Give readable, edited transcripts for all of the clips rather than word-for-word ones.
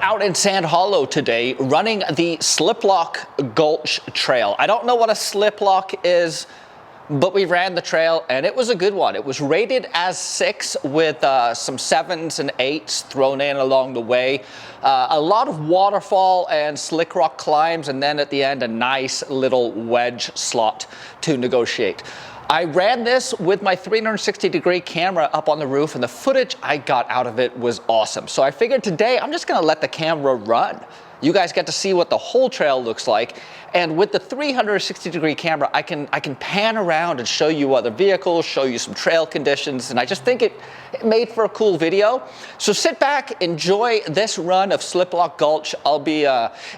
out in Sand Hollow today running the Sliplock Gulch Trail. I don't know what a sliplock is, but we ran the trail and it was a good one. It was rated as 6 with some 7s and 8s thrown in along the way. A lot of waterfall and slick rock climbs, and then at the end a nice little wedge slot to negotiate. I ran this with my 360-degree camera up on the roof, and the footage I got out of it was awesome. So I figured today I'm just gonna let the camera run. You guys get to see what the whole trail looks like. And with the 360-degree camera, I can pan around and show you other vehicles, show you some trail conditions, and I just think it made for a cool video. So sit back, enjoy this run of Sliplock Gulch. I'll be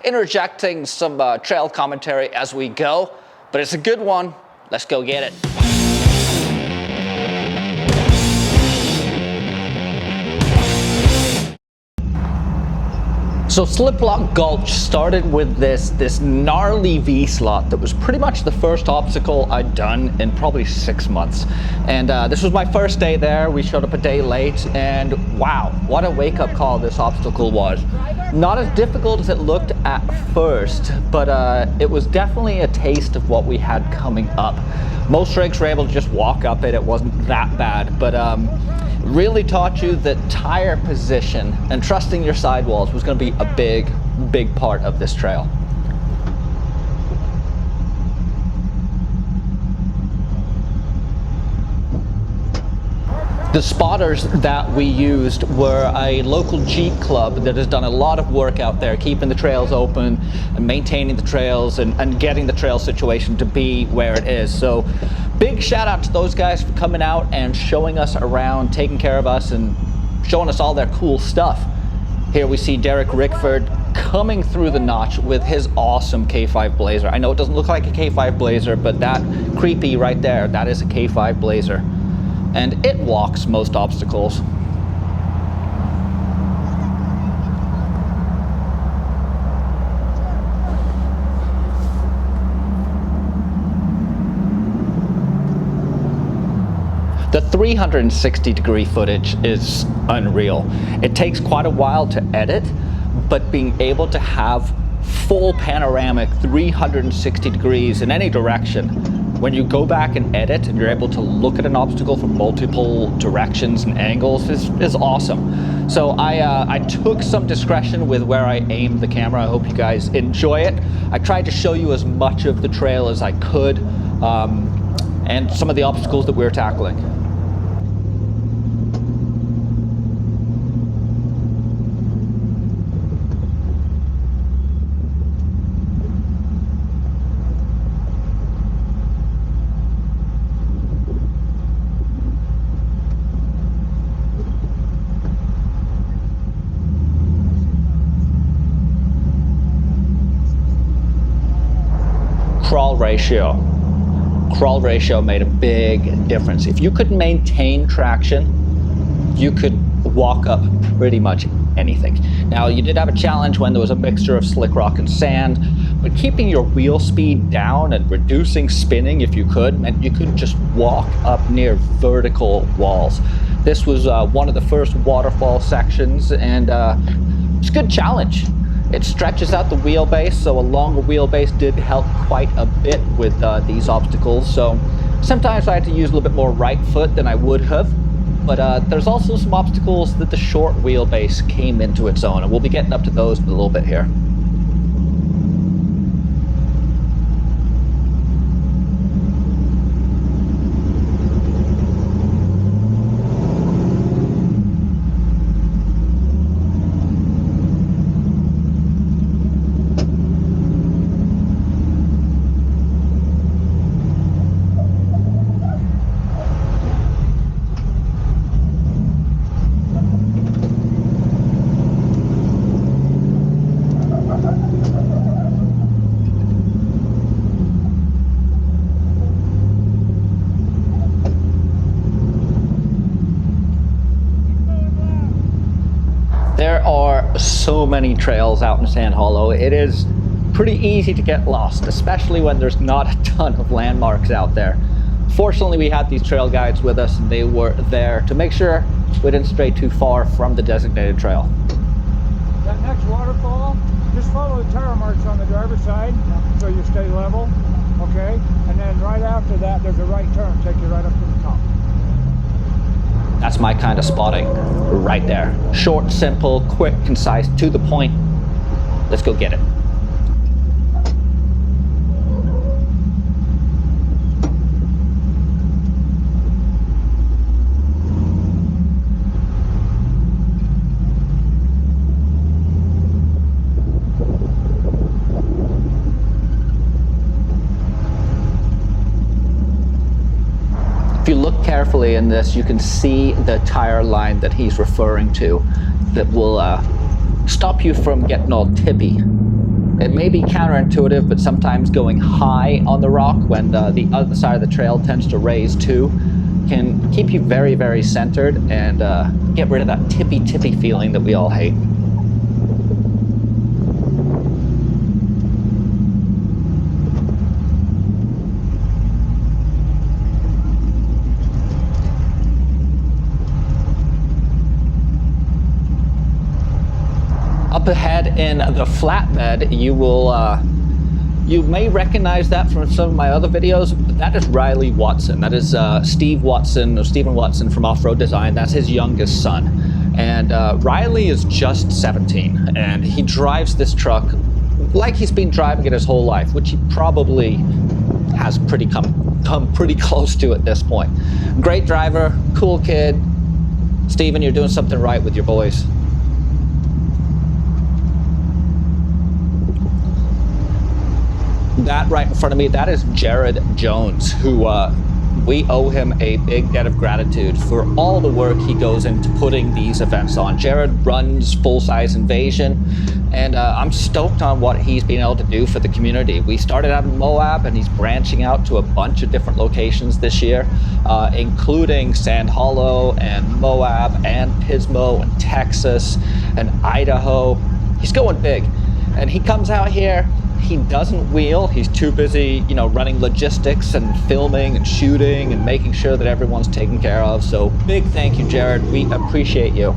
interjecting some trail commentary as we go, but it's a good one. Let's go get it. So Sliplock Gulch started with this gnarly V-slot that was pretty much the first obstacle I'd done in probably 6 months. And this was my first day there. We showed up a day late, and wow, what a wake-up call this obstacle was. Not as difficult as it looked at first, but it was definitely a taste of what we had coming up. Most rigs were able to just walk up it. It wasn't that bad, but really taught you that tire position and trusting your sidewalls was going to be a big part of this trail. The spotters that we used were a local Jeep club that has done a lot of work out there, keeping the trails open and maintaining the trails and getting the trail situation to be where it is. So big shout out to those guys for coming out and showing us around, taking care of us and showing us all their cool stuff. Here we see Derek Rickford coming through the notch with his awesome K5 Blazer. I know it doesn't look like a K5 Blazer, but that creepy right there, that is a K5 Blazer. And it walks most obstacles. The 360-degree footage is unreal. It takes quite a while to edit, but being able to have full panoramic 360 degrees in any direction, when you go back and edit and you're able to look at an obstacle from multiple directions and angles is awesome. So I took some discretion with where I aimed the camera. I hope you guys enjoy it. I tried to show you as much of the trail as I could and some of the obstacles that we were tackling. Crawl ratio made a big difference. If you could maintain traction, you could walk up pretty much anything. Now, you did have a challenge when there was a mixture of slick rock and sand, but keeping your wheel speed down and reducing spinning if you could meant you could just walk up near vertical walls. This was one of the first waterfall sections, and it's a good challenge. It stretches out the wheelbase, so a longer wheelbase did help quite a bit with these obstacles. So sometimes I had to use a little bit more right foot than I would have, but there's also some obstacles that the short wheelbase came into its own, and we'll be getting up to those in a little bit here. There are so many trails out in Sand Hollow. It is pretty easy to get lost, especially when there's not a ton of landmarks out there. Fortunately, we had these trail guides with us, and they were there to make sure we didn't stray too far from the designated trail. That next waterfall, just follow the tire marks on the driver's side so you stay level, okay? And then right after that, there's a right turn, take you right up to the top. That's my kind of spotting, right there. Short, simple, quick, concise, to the point. Let's go get it. If you look carefully in this, you can see the tire line that he's referring to that will stop you from getting all tippy. It may be counterintuitive, but sometimes going high on the rock when the other side of the trail tends to raise too can keep you very, very centered and get rid of that tippy feeling that we all hate. Up ahead in the flatbed, you may recognize that from some of my other videos, but that is Riley Watson. That is Stephen Watson from Offroad Design. That's his youngest son. And Riley is just 17, and he drives this truck like he's been driving it his whole life, which he probably has come pretty close to at this point. Great driver, cool kid. Stephen, you're doing something right with your boys. That right in front of me, that is Jared Jones, who we owe him a big debt of gratitude for all the work he goes into putting these events on. Jared runs Full Size Invasion, and I'm stoked on what he's been able to do for the community. We started out in Moab, and he's branching out to a bunch of different locations this year, including Sand Hollow and Moab and Pismo and Texas and Idaho. He's going big, and he comes out here. He doesn't wheel. He's too busy, running logistics and filming and shooting and making sure that everyone's taken care of. So big thank you, Jared. We appreciate you.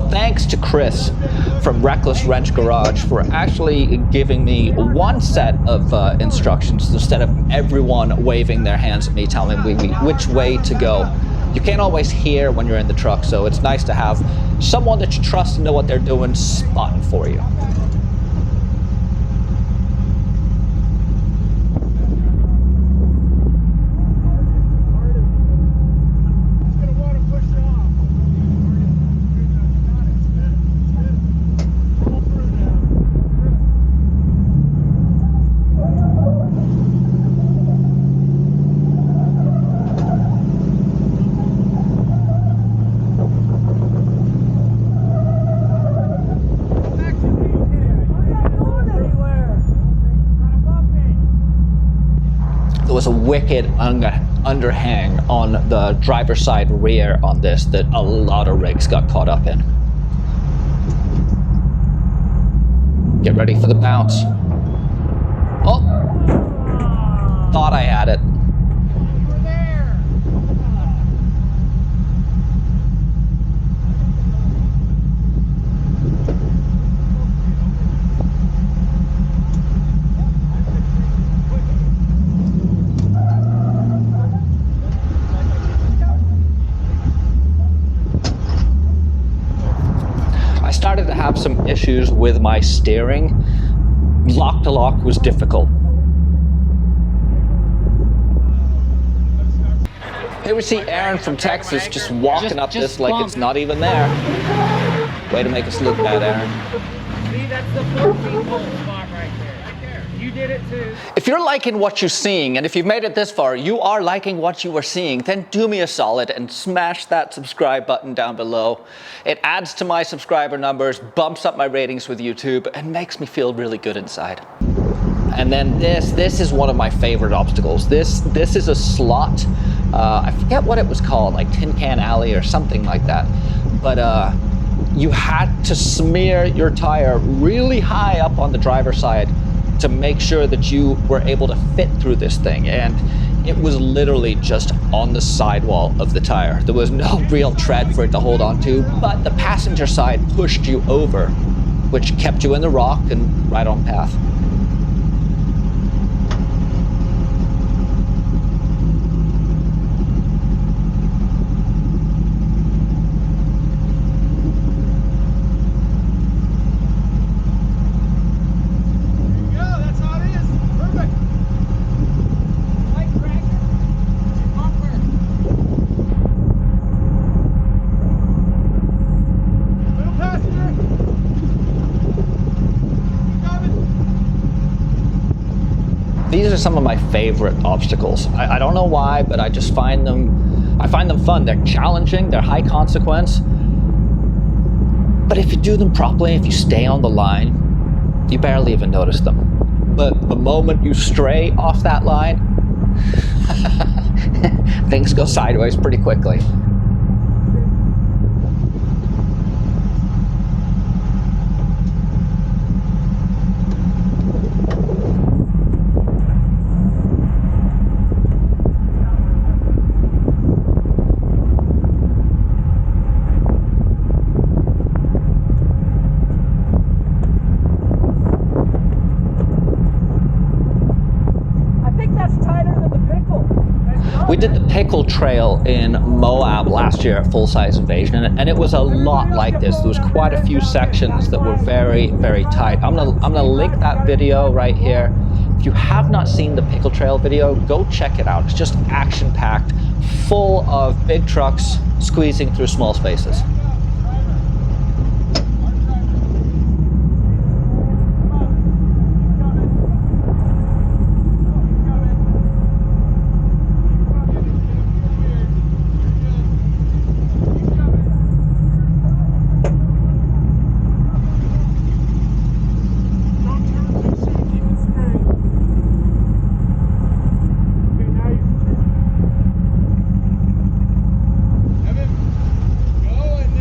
Thanks to Chris from Reckless Wrench Garage for actually giving me one set of instructions instead of everyone waving their hands at me telling me which way to go. You can't always hear when you're in the truck, so it's nice to have someone that you trust and know what they're doing spotting for you. Was a wicked underhang on the driver's side rear on this that a lot of rigs got caught up in. Get ready for the bounce. Oh, thought I had it. Started to have some issues with my steering. Lock to lock was difficult. Here we see Aaron from Texas just walking up this like bump. it's not even there. Way to make us look bad, Aaron. See, that's the 14-hole spot right there. You did it too. If you're liking what you're seeing, and if you've made it this far, you are liking what you are seeing, then do me a solid and smash that subscribe button down below. It adds to my subscriber numbers, bumps up my ratings with YouTube, and makes me feel really good inside. And then this is one of my favorite obstacles. This is a slot. I forget what it was called, like Tin Can Alley or something like that. But you had to smear your tire really high up on the driver's side to make sure that you were able to fit through this thing. And it was literally just on the sidewall of the tire. There was no real tread for it to hold on to, but the passenger side pushed you over, which kept you in the rock and right on path. These are some of my favorite obstacles. I don't know why, but I just find them fun. They're challenging, they're high consequence. But if you do them properly, if you stay on the line, you barely even notice them. But the moment you stray off that line, things go sideways pretty quickly. We did the pickle trail in Moab last year at Full Size Invasion, and it was a lot like this. There was quite a few sections that were very, very tight. I'm gonna link that video right here. If you have not seen the pickle trail video, go check it out. It's just action-packed, full of big trucks squeezing through small spaces. Going.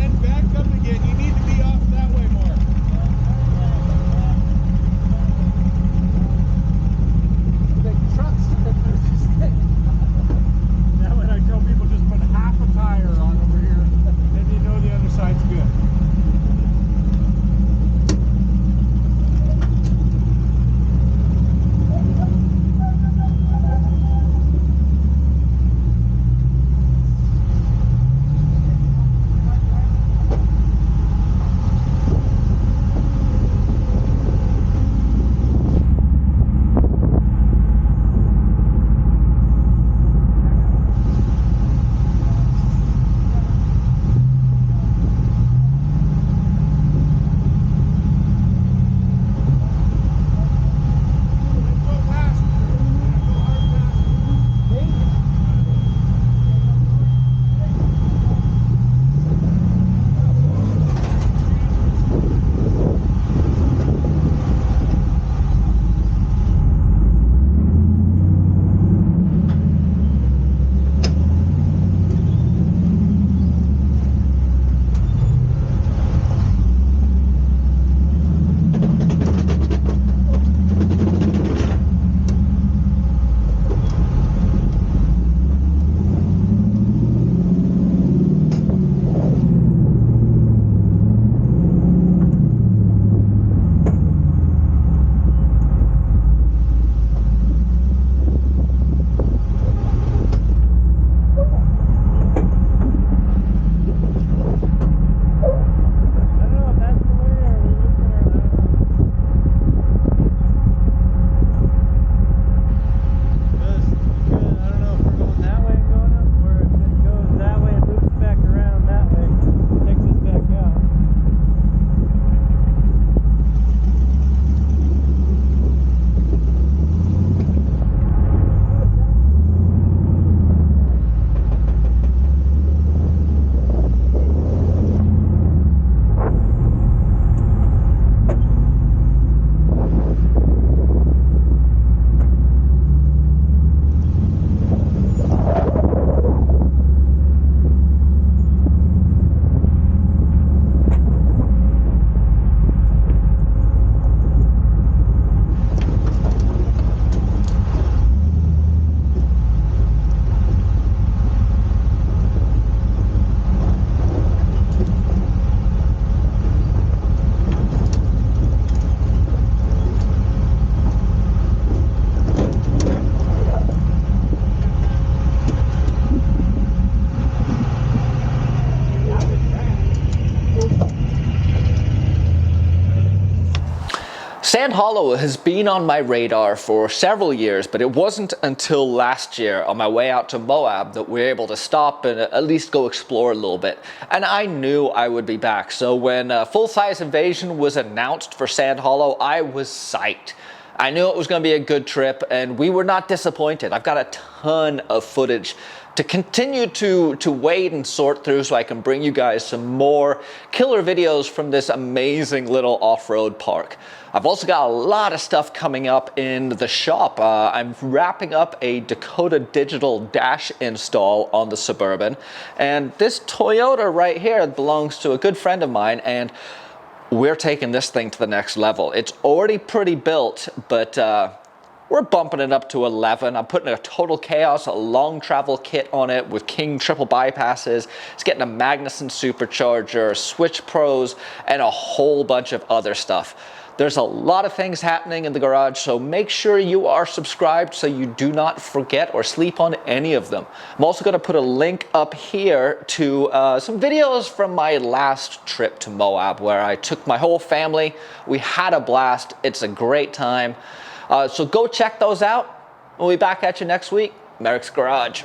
Sand Hollow has been on my radar for several years, but it wasn't until last year on my way out to Moab that we were able to stop and at least go explore a little bit. And I knew I would be back. So when full-size invasion was announced for Sand Hollow, I was psyched. I knew it was going to be a good trip, and we were not disappointed. I've got a ton of footage to continue to wade and sort through so I can bring you guys some more killer videos from this amazing little off-road park. I've also got a lot of stuff coming up in the shop. I'm wrapping up a Dakota Digital dash install on the Suburban, and this Toyota right here belongs to a good friend of mine, and we're taking this thing to the next level. It's already pretty built, but we're bumping it up to 11. I'm putting a Total Chaos, a long travel kit on it with King triple bypasses. It's getting a Magnuson supercharger, Switch Pros, and a whole bunch of other stuff. There's a lot of things happening in the garage, so make sure you are subscribed so you do not forget or sleep on any of them. I'm also going to put a link up here to some videos from my last trip to Moab where I took my whole family. We had a blast. It's a great time. So go check those out. We'll be back at you next week. Merricks Garage.